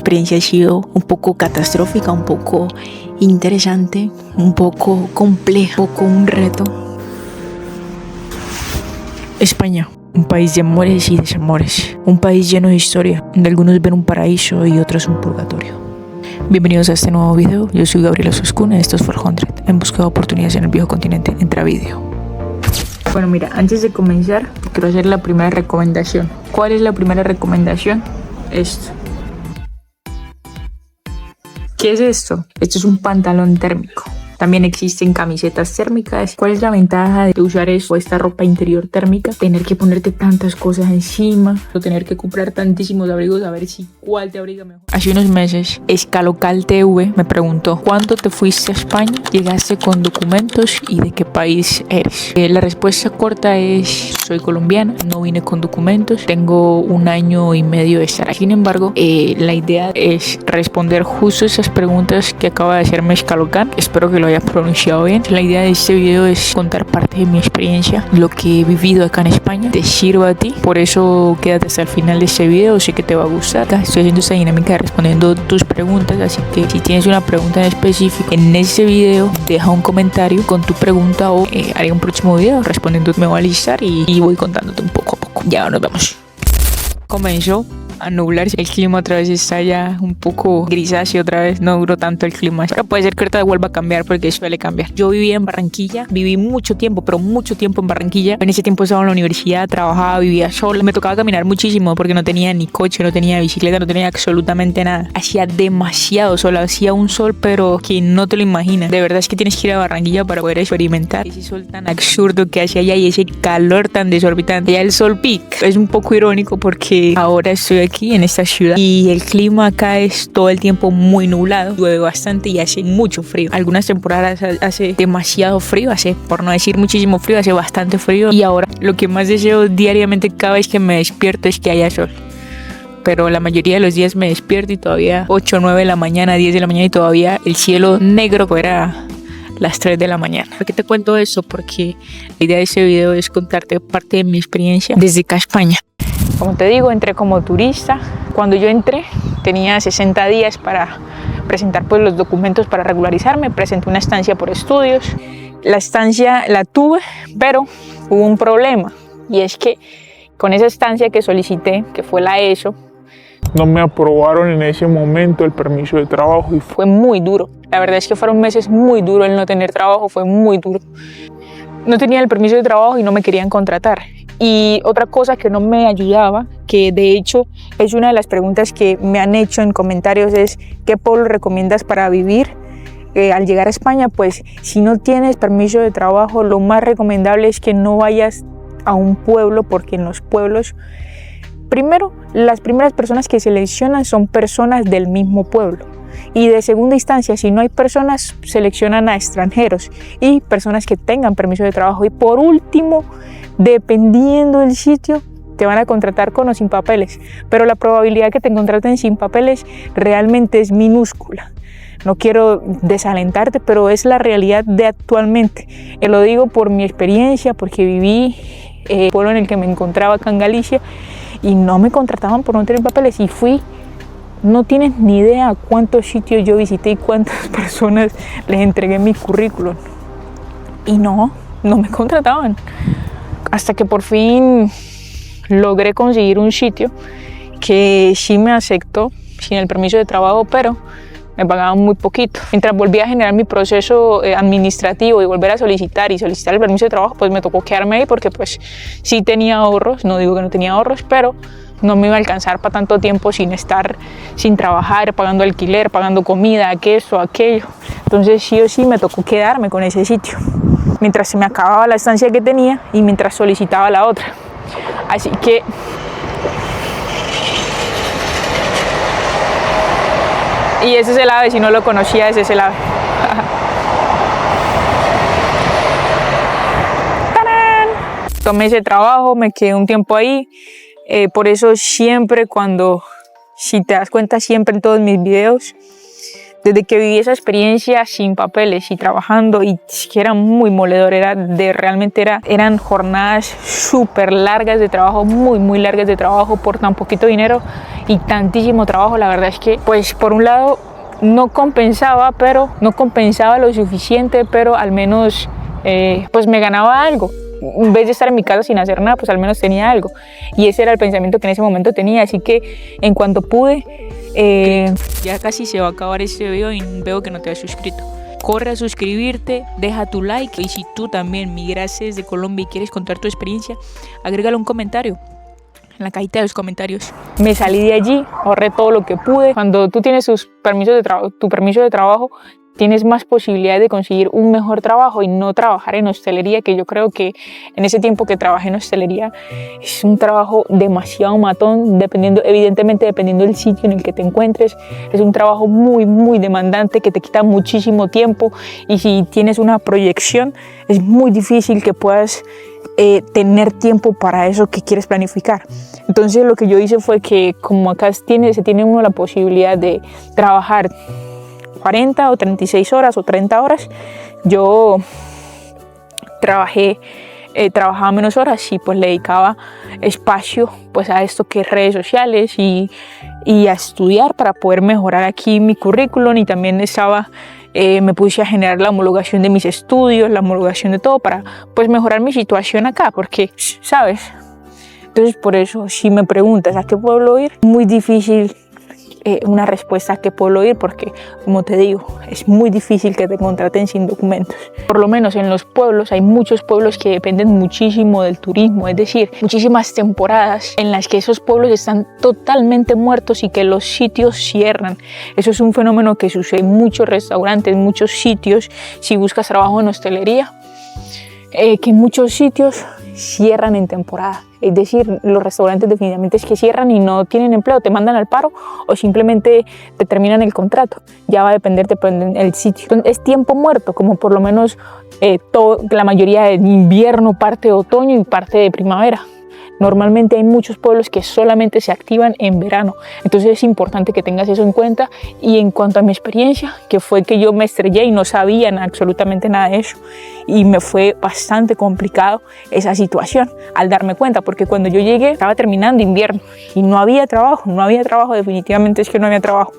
experiencia ha sido un poco catastrófica, un poco interesante, un poco compleja, un poco un reto. España, un país de amores y desamores, un país lleno de historia, donde algunos ven un paraíso y otros un purgatorio. Bienvenidos a este nuevo video, yo soy Gabriela Suscuna y esto es 400, en busca de oportunidades en el viejo continente, entra vídeo. Bueno, mira, antes de comenzar, quiero hacer la primera recomendación. ¿Cuál es la primera recomendación? Esto. ¿Qué es esto? Esto es un pantalón térmico. También existen camisetas térmicas. ¿Cuál es la ventaja de usar esta ropa interior térmica? Tener que ponerte tantas cosas encima o tener que comprar tantísimos abrigos a ver cuál te abriga mejor. Hace unos meses, Escalocal TV me preguntó ¿cuándo te fuiste a España? ¿Llegaste con documentos y de qué país eres? La respuesta corta es soy colombiana, no vine con documentos, tengo 1 año y medio de estar aquí. Sin embargo, la idea es responder justo esas preguntas que acaba de hacerme Escalocal. Espero que lo haya pronunciado bien. La idea de este video es contar parte de mi experiencia, lo que he vivido acá en España, te sirva a ti, por eso quédate hasta el final de este video, sé que te va a gustar. Estoy haciendo esta dinámica de respondiendo tus preguntas, así que si tienes una pregunta en específico en este video, deja un comentario con tu pregunta o haré un próximo video respondiendo. Me voy a alistar y voy contándote un poco a poco. Ya nos vemos. Comenzó a nublarse, el clima otra vez está ya un poco grisáceo otra vez, no duró tanto el clima, pero puede ser que ahorita vuelva a cambiar porque suele cambiar. Yo vivía en Barranquilla, viví mucho tiempo, pero mucho tiempo en Barranquilla. En ese tiempo estaba en la universidad, trabajaba, vivía sola, me tocaba caminar muchísimo porque no tenía ni coche, no tenía bicicleta, no tenía absolutamente nada. Hacía demasiado sol, hacía un sol pero que no te lo imaginas. De verdad es que tienes que ir a Barranquilla para poder experimentar ese sol tan absurdo que hace allá y ese calor tan desorbitante. Ya el sol pica. Es un poco irónico porque ahora estoy aquí en esta ciudad y el clima acá es todo el tiempo muy nublado, llueve bastante y hace mucho frío. Algunas temporadas hace demasiado frío, hace, por no decir muchísimo frío, hace bastante frío, y ahora lo que más deseo diariamente cada vez que me despierto es que haya sol. Pero la mayoría de los días me despierto y todavía 8, 9 de la mañana, 10 de la mañana y todavía el cielo negro fuera las 3 de la mañana. ¿Por qué te cuento eso? Porque la idea de este video es contarte parte de mi experiencia desde acá a España. Como te digo, entré como turista. Cuando yo entré tenía 60 días para presentar pues los documentos para regularizarme. Presenté una estancia por estudios. La estancia la tuve, pero hubo un problema. Y es que con esa estancia que solicité, que fue la ESO, no me aprobaron en ese momento el permiso de trabajo. Y fue muy duro. La verdad es que fueron meses muy duros el no tener trabajo, fue muy duro. No tenía el permiso de trabajo y no me querían contratar. Y otra cosa que no me ayudaba, que de hecho es una de las preguntas que me han hecho en comentarios, es ¿qué pueblo recomiendas para vivir al llegar a España? Pues si no tienes permiso de trabajo, lo más recomendable es que no vayas a un pueblo, porque en los pueblos, primero, las primeras personas que seleccionan son personas del mismo pueblo. Y de segunda instancia, si no hay personas, seleccionan a extranjeros y personas que tengan permiso de trabajo. Y por último, dependiendo del sitio, te van a contratar con o sin papeles. Pero la probabilidad que te contraten sin papeles realmente es minúscula. No quiero desalentarte, pero es la realidad de actualmente. Lo digo por mi experiencia, porque viví en el pueblo en el que me encontraba acá en Galicia y no me contrataban por no tener papeles. Y fui, no tienes ni idea cuántos sitios yo visité y cuántas personas les entregué mi currículum. Y no me contrataban. Hasta que por fin logré conseguir un sitio que sí me aceptó sin el permiso de trabajo, pero me pagaban muy poquito. Mientras volví a generar mi proceso administrativo y volver a solicitar el permiso de trabajo, pues me tocó quedarme ahí porque pues sí tenía ahorros, no digo que no tenía ahorros, pero no me iba a alcanzar para tanto tiempo sin trabajar, pagando alquiler, pagando comida, aquello. Entonces sí o sí me tocó quedarme con ese sitio, mientras se me acababa la estancia que tenía y mientras solicitaba la otra. Así que y ese es el ave, si no lo conocía, ese es el ave. ¡Tarán! Tomé ese trabajo, me quedé un tiempo ahí. Por eso siempre si te das cuenta, siempre en todos mis videos Desde que viví esa experiencia sin papeles y trabajando, y que era muy moledor, eran jornadas súper largas de trabajo, muy largas de trabajo por tan poquito dinero y tantísimo trabajo. La verdad es que, pues, por un lado no compensaba lo suficiente, pero al menos pues me ganaba algo. En vez de estar en mi casa sin hacer nada, pues al menos tenía algo. Y ese era el pensamiento que en ese momento tenía. Así que en cuanto pude, ya casi se va a acabar este video y veo que no te has suscrito. Corre a suscribirte, deja tu like, y si tú también migraste desde Colombia y quieres contar tu experiencia, agrégale un comentario en la cajita de los comentarios. Me salí de allí, ahorré todo lo que pude. Cuando tú tienes tu permiso de trabajo, tienes más posibilidades de conseguir un mejor trabajo y no trabajar en hostelería, que yo creo que en ese tiempo que trabajé en hostelería es un trabajo demasiado matón, evidentemente dependiendo del sitio en el que te encuentres. Es un trabajo muy demandante que te quita muchísimo tiempo, y si tienes una proyección es muy difícil que puedas tener tiempo para eso que quieres planificar. Entonces lo que yo hice fue que, como acá se tiene uno la posibilidad de trabajar 40 o 36 horas o 30 horas, yo trabajaba menos horas y pues le dedicaba espacio pues a esto que es redes sociales y a estudiar para poder mejorar aquí mi currículum. Y también me puse a generar la homologación de mis estudios, la homologación de todo, para pues mejorar mi situación acá, porque, ¿sabes? Entonces, por eso, si me preguntas a qué pueblo ir, muy difícil una respuesta a qué pueblo ir, porque, como te digo, es muy difícil que te contraten sin documentos. Por lo menos en los pueblos, hay muchos pueblos que dependen muchísimo del turismo, es decir, muchísimas temporadas en las que esos pueblos están totalmente muertos y que los sitios cierran. Eso es un fenómeno que sucede en muchos restaurantes, en muchos sitios. Si buscas trabajo en hostelería, que en muchos sitios cierran en temporada. Es decir, los restaurantes definitivamente es que cierran y no tienen empleo, te mandan al paro o simplemente te terminan el contrato. Ya va a depender del sitio. Entonces, es tiempo muerto, como por lo menos la mayoría de invierno, parte de otoño y parte de primavera. Normalmente hay muchos pueblos que solamente se activan en verano. Entonces es importante que tengas eso en cuenta. Y en cuanto a mi experiencia, que fue que yo me estrellé y no sabía absolutamente nada de eso, y me fue bastante complicado esa situación al darme cuenta, porque cuando yo llegué estaba terminando invierno y no había trabajo, definitivamente es que no había trabajo.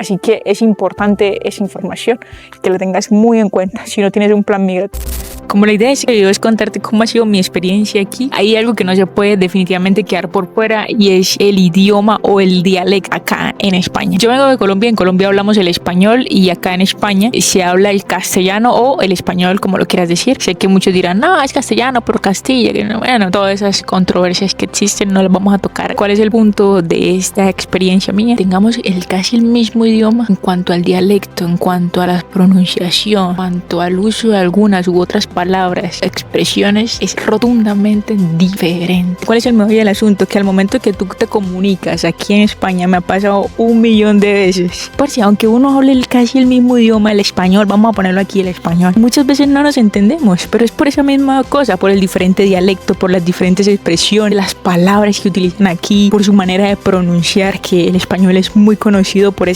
Así que es importante esa información, que la tengas muy en cuenta si no tienes un plan migratorio. Como la idea de este video es contarte cómo ha sido mi experiencia aquí, hay algo que no se puede definitivamente quedar por fuera, y es el idioma o el dialecto acá en España. Yo vengo de Colombia, en Colombia hablamos el español y acá en España se habla el castellano o el español, como lo quieras decir. Sé que muchos dirán, no, es castellano por Castilla. Bueno, todas esas controversias que existen no las vamos a tocar. ¿Cuál es el punto de esta experiencia mía? Tengamos casi el mismo idioma en cuanto al dialecto, en cuanto a la pronunciación, en cuanto al uso de algunas u otras palabras, expresiones, es rotundamente diferente. ¿Cuál es el meollo del asunto? Que al momento que tú te comunicas aquí en España, me ha pasado 1.000.000 de veces. Por si aunque uno hable casi el mismo idioma, el español, vamos a ponerlo aquí, el español, muchas veces no nos entendemos, pero es por esa misma cosa, por el diferente dialecto, por las diferentes expresiones, las palabras que utilizan aquí, por su manera de pronunciar, que el español es muy conocido por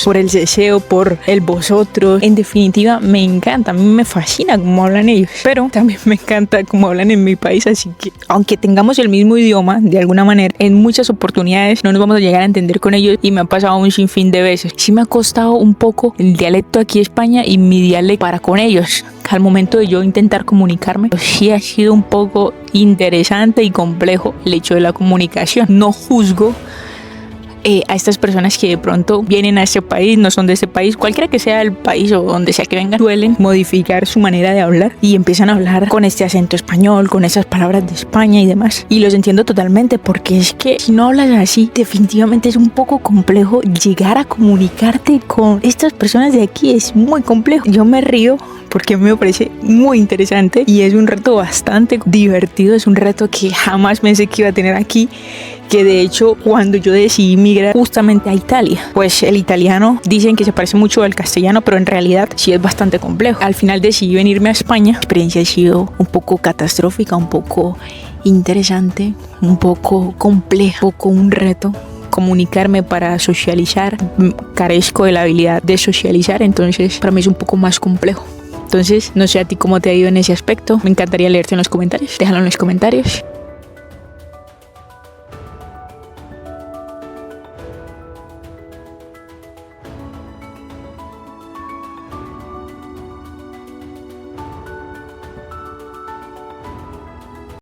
por el ceseo, por el vosotros. En definitiva, me encanta, a mí me fascina cómo hablan ellos, pero también me encanta cómo hablan en mi país. Así que, aunque tengamos el mismo idioma, de alguna manera, en muchas oportunidades no nos vamos a llegar a entender con ellos, y me ha pasado un sinfín de veces. Sí me ha costado un poco el dialecto aquí en España y mi dialecto para con ellos. Al momento de yo intentar comunicarme, sí ha sido un poco interesante y complejo el hecho de la comunicación. No juzgo a estas personas que de pronto vienen a este país, no son de este país, cualquiera que sea el país o donde sea que vengan, suelen modificar su manera de hablar y empiezan a hablar con este acento español, con esas palabras de España y demás. Y los entiendo totalmente, porque es que si no hablas así, definitivamente es un poco complejo llegar a comunicarte con estas personas de aquí. Es muy complejo. Yo me río porque me parece muy interesante y es un reto bastante divertido. Es un reto que jamás pensé que iba a tener aquí, que de hecho cuando yo decidí migrar justamente a Italia, pues el italiano dicen que se parece mucho al castellano, pero en realidad sí es bastante complejo. Al final decidí venirme a España. La experiencia ha sido un poco catastrófica, un poco interesante, un poco compleja, un poco un reto, comunicarme, para socializar. Carezco de la habilidad de socializar, entonces para mí es un poco más complejo. Entonces, no sé a ti cómo te ha ido en ese aspecto. Me encantaría leerte en los comentarios. Déjalo en los comentarios.